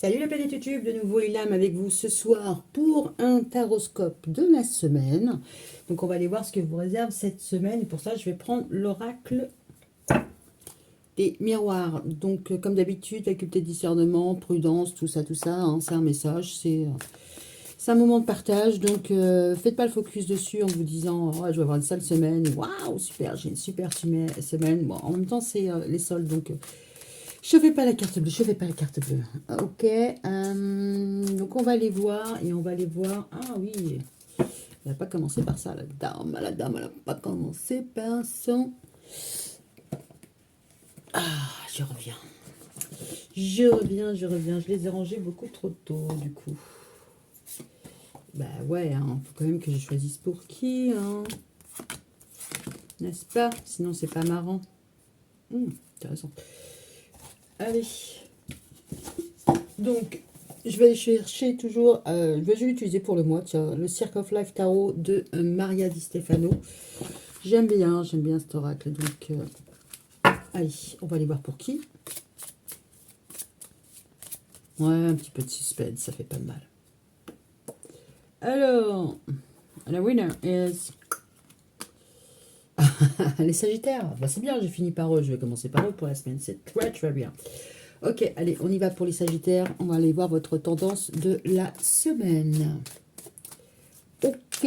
Salut la planète YouTube, de nouveau Ilham avec vous ce soir pour un taroscope de la semaine. Donc on va aller voir ce que vous réserve cette semaine et pour ça je vais prendre l'oracle des miroirs. Donc comme d'habitude, faculté de discernement, prudence, tout ça, hein, c'est un message, c'est un moment de partage. Donc faites pas le focus dessus en vous disant oh, je vais avoir une sale semaine, waouh super, j'ai une super semaine. Bon, en même temps c'est les soldes donc... je fais pas la carte bleue, je fais pas la carte bleue. Ok, donc on va aller voir et on va aller voir. Ah oui, elle n'a pas commencé par ça, la dame, elle n'a pas commencé par son. Ah, je les ai rangés beaucoup trop tôt du coup. Bah ouais, hein, faut quand même que je choisisse pour qui, hein. N'est-ce pas? Sinon c'est pas marrant. Intéressant. Allez. Donc, je vais chercher toujours, je vais l'utiliser pour le mois, tiens, le Circle of Life Tarot de Maria Di Stefano. J'aime bien cet oracle. Donc, allez, on va aller voir pour qui. Ouais, un petit peu de suspense, ça fait pas de mal. Alors, la winner is... les Sagittaires. Bah, c'est bien, j'ai fini par eux, je vais commencer par eux pour la semaine. C'est très bien. Ok, allez, on y va pour les Sagittaires. On va aller voir votre tendance de la semaine. Ok.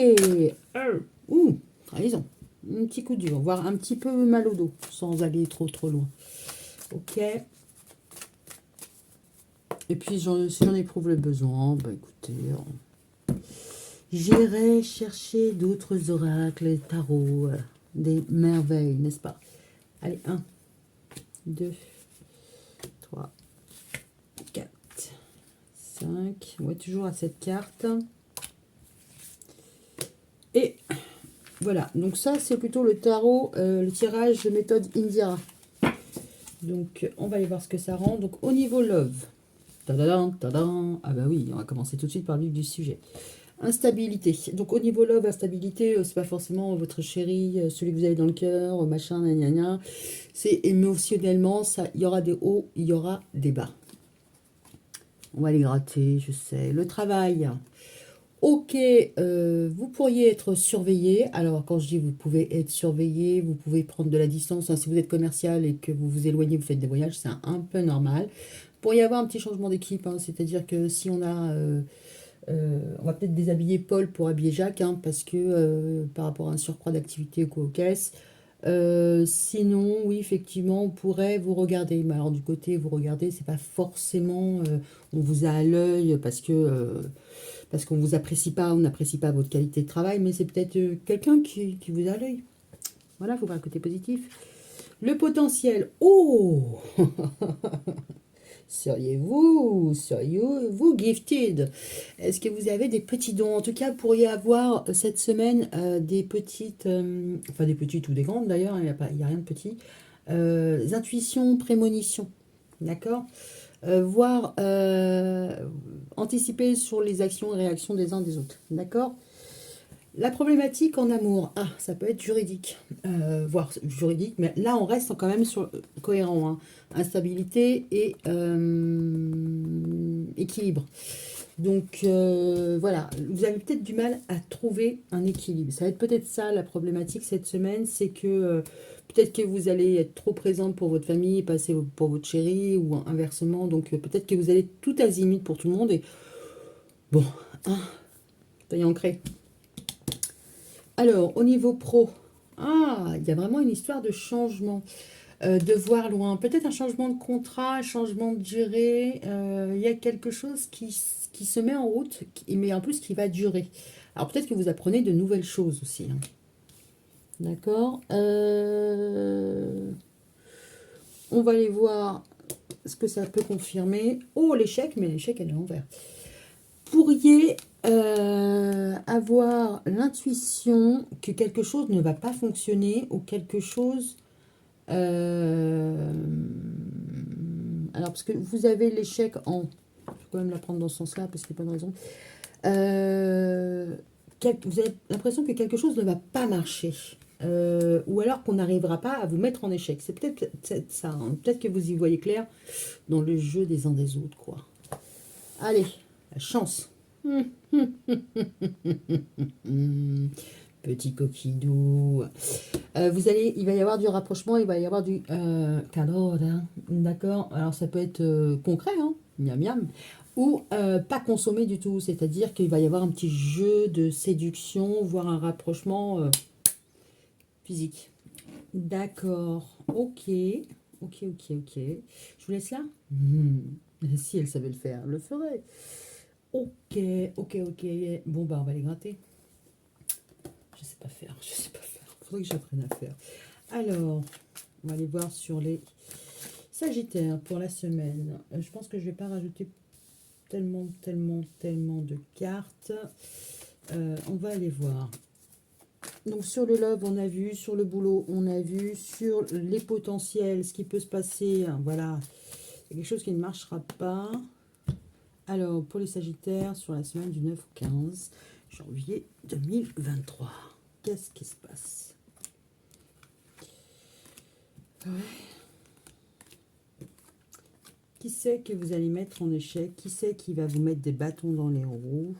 Trahison. Un petit coup dur, voire un petit peu mal au dos, sans aller trop loin. Ok. Et puis, si j'en éprouve le besoin, bah écoutez, j'irai chercher d'autres oracles, tarots, des merveilles, n'est-ce pas? Allez, 1, 2, 3, 4, 5. Ouais, toujours à cette carte. Et voilà, donc ça c'est plutôt le tarot, le tirage de méthode Indira. Donc on va aller voir ce que ça rend. Donc au niveau love, tadadam, tadam. Ah bah oui, on va commencer tout de suite par le vif du sujet. Instabilité. Donc au niveau love, instabilité, c'est pas forcément votre chéri, celui que vous avez dans le cœur, machin, gna. C'est émotionnellement, ça, il y aura des hauts, il y aura des bas. On va les gratter, je sais. Le travail. Ok, vous pourriez être surveillé. Alors, quand je dis vous pouvez être surveillé, vous pouvez prendre de la distance, hein. Si vous êtes commercial et que vous vous éloignez, vous faites des voyages, c'est un peu normal. Il pourrait y avoir un petit changement d'équipe, hein. C'est-à-dire que si on a... on va peut-être déshabiller Paul pour habiller Jacques, hein, parce que par rapport à un surcroît d'activité aux caisses. Sinon, oui, effectivement, on pourrait vous regarder. Mais alors, du côté, vous regardez, c'est pas forcément... on vous a à l'œil parce qu'on vous apprécie pas, on n'apprécie pas votre qualité de travail, mais c'est peut-être quelqu'un qui vous a à l'œil. Voilà, il faut voir le côté positif. Le potentiel. Oh seriez-vous gifted? Est-ce que vous avez des petits dons? En tout cas, vous pourriez avoir cette semaine des petites, enfin des petites ou des grandes d'ailleurs, il n'y a rien de petit, intuitions, prémonitions. D'accord? Voire anticiper sur les actions et réactions des uns des autres. D'accord? La problématique en amour, ça peut être juridique, voire juridique, mais là on reste quand même sur cohérent, hein. Instabilité et équilibre. Donc voilà, vous avez peut-être du mal à trouver un équilibre. Ça va être peut-être ça la problématique cette semaine, c'est que peut-être que vous allez être trop présente pour votre famille, passer pour votre chéri ou inversement. Donc peut-être que vous allez tout azimut pour tout le monde et bon, ça y est ancré. Alors, au niveau pro, il y a vraiment une histoire de changement, de voir loin. Peut-être un changement de contrat, un changement de durée. Il y a quelque chose qui se met en route, mais en plus qui va durer. Alors, peut-être que vous apprenez de nouvelles choses aussi, hein. D'accord. On va aller voir ce que ça peut confirmer. Oh, l'échec, mais l'échec, elle est l'envers. Pourriez avoir l'intuition que quelque chose ne va pas fonctionner ou quelque chose... alors, parce que vous avez l'échec en... Je vais quand même la prendre dans ce sens-là parce qu'il n'y a pas de raison. Vous avez l'impression que quelque chose ne va pas marcher. Ou alors qu'on n'arrivera pas à vous mettre en échec. C'est peut-être ça, hein. Peut-être que vous y voyez clair dans le jeu des uns des autres, quoi. Allez, la chance. Petit coquidou. Il va y avoir du rapprochement, il va y avoir du cadeau, hein. D'accord. Alors ça peut être concret, hein, miam miam, ou pas consommé du tout. C'est-à-dire qu'il va y avoir un petit jeu de séduction, voire un rapprochement physique. D'accord. Ok. Ok, ok, ok. Je vous laisse là. Si elle savait le faire, elle le ferait. Ok, ok, ok. Bon, bah, on va les gratter. Je sais pas faire, je sais pas faire. Faudrait que j'apprenne à faire. Alors, on va aller voir sur les Sagittaires pour la semaine. Je pense que je vais pas rajouter tellement, tellement, tellement de cartes. On va aller voir. Donc, sur le love, on a vu. Sur le boulot, on a vu. Sur les potentiels, ce qui peut se passer. Voilà. C'est quelque chose qui ne marchera pas. Alors, pour les Sagittaires, sur la semaine du 9 au 15 janvier 2023, qu'est-ce qui se passe? Ouais. Qui c'est que vous allez mettre en échec? Qui c'est qui va vous mettre des bâtons dans les roues?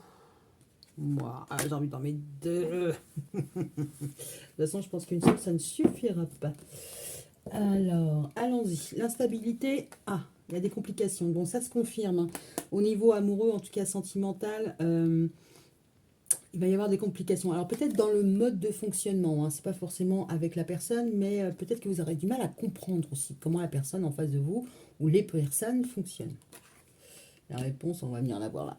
Moi, j'ai envie d'en mettre deux. De toute façon, je pense qu'une seule, ça ne suffira pas. Alors, allons-y. L'instabilité, il y a des complications. Bon, ça se confirme, hein. Au niveau amoureux, en tout cas sentimental, il va y avoir des complications. Alors, peut-être dans le mode de fonctionnement, hein, c'est pas forcément avec la personne, mais peut-être que vous aurez du mal à comprendre aussi comment la personne en face de vous ou les personnes fonctionnent. La réponse, on va venir la voir là.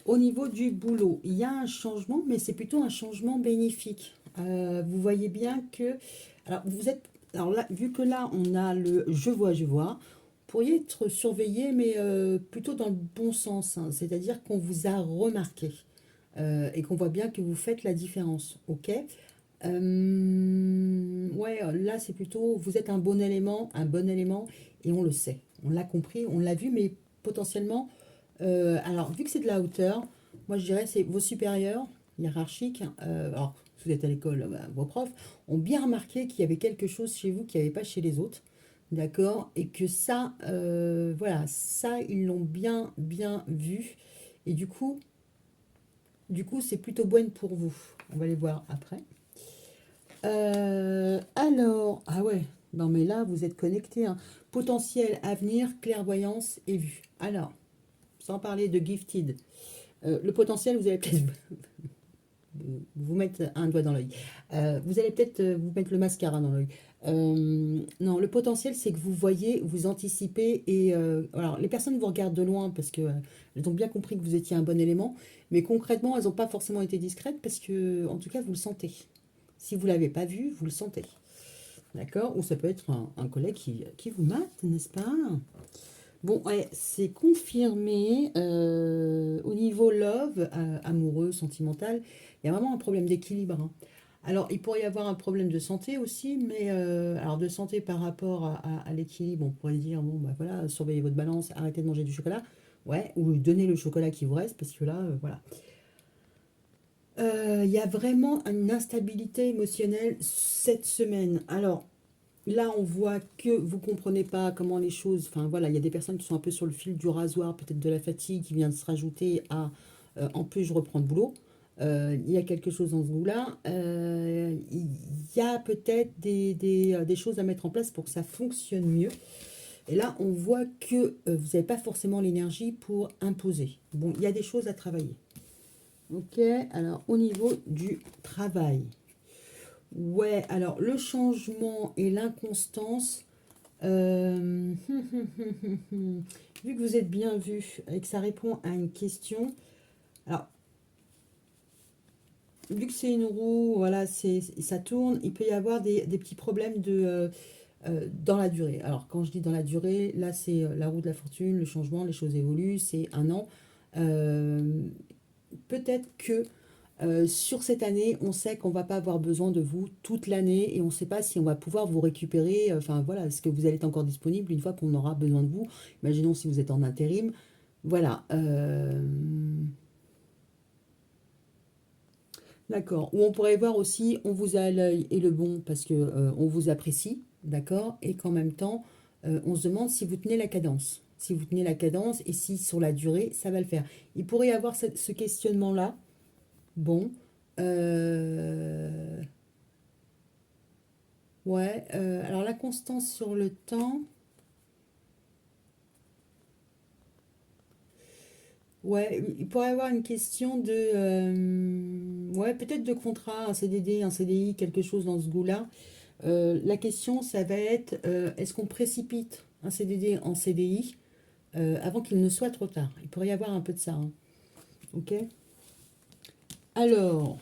Au niveau du boulot, il y a un changement, mais c'est plutôt un changement bénéfique. Vous voyez bien que... Alors là, vu que là, on a le je vois, vous pourriez être surveillé, mais plutôt dans le bon sens, hein. C'est-à-dire qu'on vous a remarqué et qu'on voit bien que vous faites la différence. Ok. Ouais, là, c'est plutôt, vous êtes un bon élément, et on le sait. On l'a compris, on l'a vu, mais potentiellement, alors, vu que c'est de la hauteur, moi je dirais c'est vos supérieurs hiérarchiques, alors si vous êtes à l'école, vos profs, ont bien remarqué qu'il y avait quelque chose chez vous qu'il n'y avait pas chez les autres, d'accord? Et que ça, voilà, ça, ils l'ont bien, bien vu. Et du coup, c'est plutôt bonne pour vous. On va les voir après. Alors, ah ouais, non mais là, vous êtes connectés, hein. Potentiel, avenir, clairvoyance et vue. Alors, sans parler de gifted. Le potentiel, vous allez peut-être vous mettre un doigt dans l'œil. Vous allez peut-être vous mettre le mascara dans l'œil. Non, le potentiel, c'est que vous voyez, vous anticipez et alors les personnes vous regardent de loin parce que elles ont bien compris que vous étiez un bon élément, mais concrètement, elles n'ont pas forcément été discrètes parce que, en tout cas, vous le sentez. Si vous l'avez pas vu, vous le sentez. D'accord? Ou ça peut être un collègue qui vous mate, n'est-ce pas? Bon, ouais, c'est confirmé au niveau love, amoureux, sentimental, il y a vraiment un problème d'équilibre, hein. Alors, il pourrait y avoir un problème de santé aussi, mais alors de santé par rapport à l'équilibre, on pourrait dire, bon, bah voilà, surveillez votre balance, arrêtez de manger du chocolat, ouais, ou donnez le chocolat qui vous reste, parce que là, voilà. Il y a vraiment une instabilité émotionnelle cette semaine. Alors, là, on voit que vous comprenez pas comment les choses. Enfin, voilà, il y a des personnes qui sont un peu sur le fil du rasoir, peut-être de la fatigue qui vient de se rajouter à. En plus, je reprends le boulot. Il y a quelque chose dans ce goût-là. Il y a peut-être des choses à mettre en place pour que ça fonctionne mieux. Et là, on voit que vous n'avez pas forcément l'énergie pour imposer. Bon, il y a des choses à travailler. Ok, alors au niveau du travail. Ouais, alors le changement et l'inconstance, vu que vous êtes bien vu et que ça répond à une question, alors vu que c'est une roue, voilà, ça tourne, il peut y avoir des petits problèmes dans la durée. Alors quand je dis dans la durée, là c'est la roue de la fortune, le changement, les choses évoluent, c'est un an. Euh, Peut-être que sur cette année, on sait qu'on va pas avoir besoin de vous toute l'année et on ne sait pas si on va pouvoir vous récupérer. Enfin voilà, est-ce que vous allez être encore disponible une fois qu'on aura besoin de vous? Imaginons si vous êtes en intérim. Voilà. D'accord. Ou on pourrait voir aussi, on vous a à l'œil et le bon parce que on vous apprécie, d'accord, et qu'en même temps, on se demande si vous tenez la cadence. si vous tenez la cadence et si sur la durée, ça va le faire. Il pourrait y avoir ce questionnement-là. Bon. Ouais. Alors, la constance sur le temps. Ouais, il pourrait y avoir une question de... ouais, peut-être de contrat, un CDD, un CDI, quelque chose dans ce goût-là. La question, ça va être, est-ce qu'on précipite un CDD en CDI avant qu'il ne soit trop tard? Il pourrait y avoir un peu de ça, hein. Ok. Alors,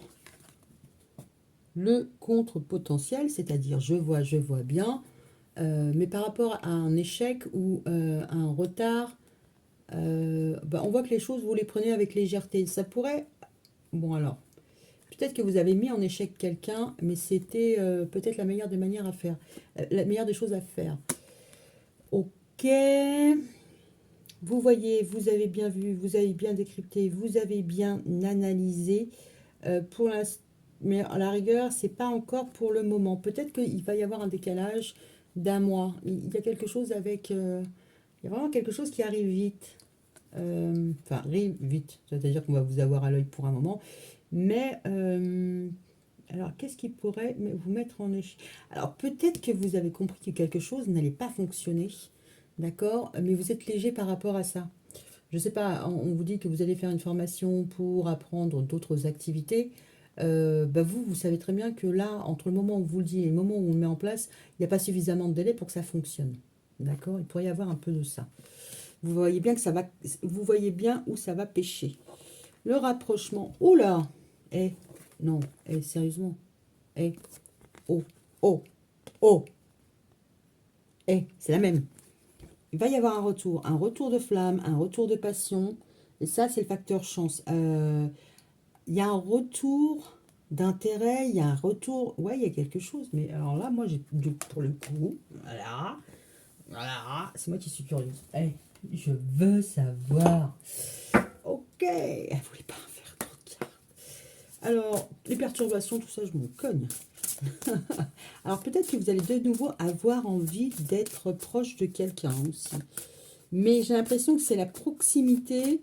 le contre-potentiel, c'est-à-dire je vois bien, mais par rapport à un échec ou à un retard, bah, on voit que les choses, vous les prenez avec légèreté. Ça pourrait... Bon alors, peut-être que vous avez mis en échec quelqu'un, mais c'était peut-être la meilleure des manières à faire, la meilleure des choses à faire. Ok, vous voyez, vous avez bien vu, vous avez bien décrypté, vous avez bien analysé. Pour l'instant, mais à la rigueur, c'est pas encore pour le moment. Peut-être qu'il va y avoir un décalage d'un mois. Il y a quelque chose avec, il y a vraiment quelque chose qui arrive vite. Enfin, arrive vite. C'est-à-dire qu'on va vous avoir à l'œil pour un moment. Mais alors, qu'est-ce qui pourrait vous mettre en échec? Alors, peut-être que vous avez compris que quelque chose n'allait pas fonctionner, d'accord? Mais vous êtes léger par rapport à ça. Je ne sais pas, on vous dit que vous allez faire une formation pour apprendre d'autres activités. Bah vous, vous savez très bien que là, entre le moment où vous le dites et le moment où on le met en place, il n'y a pas suffisamment de délai pour que ça fonctionne. D'accord? Il pourrait y avoir un peu de ça. Vous voyez bien que ça va, vous voyez bien où ça va pêcher. Le rapprochement. Oh là! Eh, non, sérieusement. Eh, oh, oh, oh. C'est la même. Il va y avoir un retour de flamme, un retour de passion. Et ça, c'est le facteur chance. Il y a un retour d'intérêt, il y a un retour... Ouais, il y a quelque chose. Mais alors là, moi, j'ai pour le coup, voilà, c'est moi qui suis curieuse. Je veux savoir. Ok, elle voulait pas faire trop de cartes. Alors, les perturbations, tout ça, je m'en cogne. Alors, peut-être que vous allez de nouveau avoir envie d'être proche de quelqu'un aussi. Mais j'ai l'impression que c'est la proximité,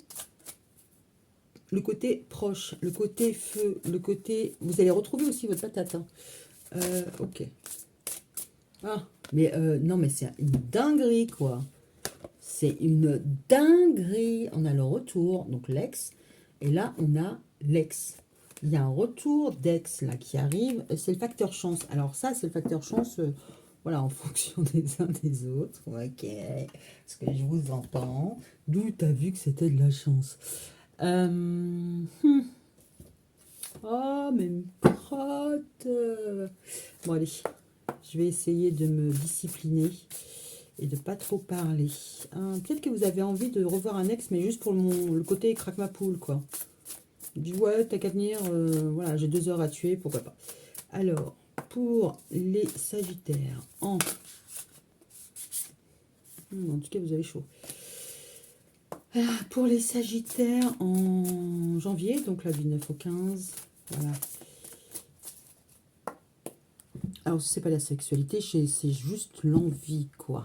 le côté proche, le côté feu, le côté... Vous allez retrouver aussi votre patate. Hein. Ok. Ah, mais non, mais c'est une dinguerie, quoi. C'est une dinguerie. On a le retour, donc l'ex. Et là, on a l'ex. Il y a un retour d'ex, là, qui arrive. C'est le facteur chance. Alors ça, c'est le facteur chance... voilà, en fonction des uns des autres. Ok, ce que je vous entends. D'où tu as vu que c'était de la chance. Oh, mais me crotte. Bon, allez, je vais essayer de me discipliner et de pas trop parler. Peut-être que vous avez envie de revoir un ex, mais juste pour le côté craque ma poule, quoi. Du ouais, t'as qu'à venir, voilà, j'ai 2 heures à tuer, pourquoi pas. Alors, pour les Sagittaires, en tout cas, vous avez chaud. Pour les Sagittaires, en janvier, donc là, du 9 au 15, voilà. Alors, c'est pas la sexualité, c'est juste l'envie, quoi.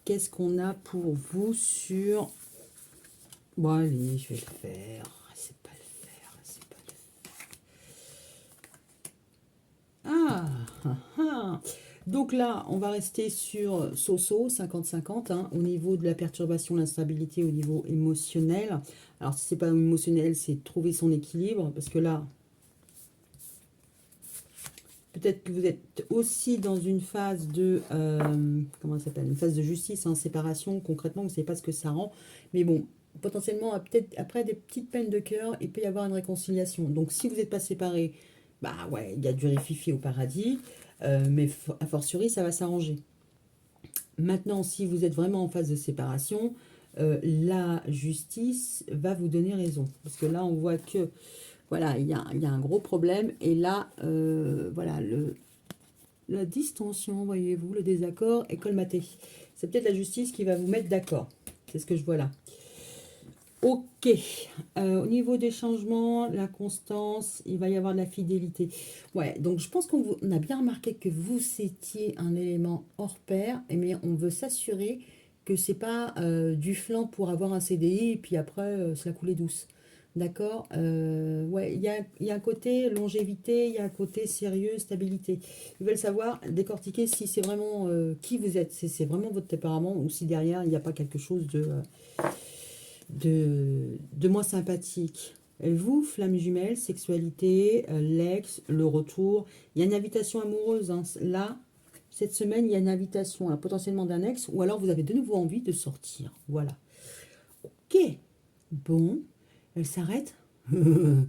Qu'est-ce qu'on a pour vous sur... Bon, allez, je vais le faire. C'est pas le faire, c'est pas le faire. Donc là, on va rester sur so-so, 50-50, hein, au niveau de la perturbation, l'instabilité, au niveau émotionnel. Alors, si c'est pas émotionnel, c'est trouver son équilibre, parce que là, peut-être que vous êtes aussi dans une phase de, comment ça s'appelle, une phase de justice, hein, séparation, concrètement, vous ne savez pas ce que ça rend, mais bon, potentiellement, peut-être après des petites peines de cœur, il peut y avoir une réconciliation. Donc, si vous n'êtes pas séparés, bah ouais, il y a du rififi au paradis, mais a fortiori, ça va s'arranger. Maintenant, si vous êtes vraiment en phase de séparation, la justice va vous donner raison. Parce que là, on voit que, voilà, il y a un gros problème. Et là, voilà, la distension, voyez-vous, le désaccord est colmaté. C'est peut-être la justice qui va vous mettre d'accord. C'est ce que je vois là. Ok. Au niveau des changements, la constance, il va y avoir de la fidélité. Ouais, donc je pense qu'on a bien remarqué que vous étiez un élément hors pair, mais on veut s'assurer que c'est pas du flanc pour avoir un CDI et puis après, c'est la coulée douce. D'accord. Ouais, il y a un côté longévité, il y a un côté sérieux, stabilité. Ils veulent savoir, décortiquer si c'est vraiment qui vous êtes, si c'est vraiment votre tempérament ou si derrière, il n'y a pas quelque chose de moins sympathique. Et vous, flamme jumelle, sexualité, l'ex, le retour. Il y a une invitation amoureuse. Hein. Là, cette semaine, il y a une invitation, hein, potentiellement d'un ex, ou alors vous avez de nouveau envie de sortir. Voilà. Ok. Bon. Elle s'arrête. Elle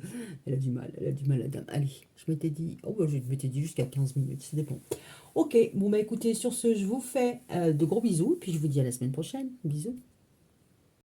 a du mal, la dame. Allez, je m'étais dit, oh, bah, je m'étais dit jusqu'à 15 minutes, ça dépend. Ok, bon, bah écoutez, sur ce, je vous fais de gros bisous, puis je vous dis à la semaine prochaine. Bisous.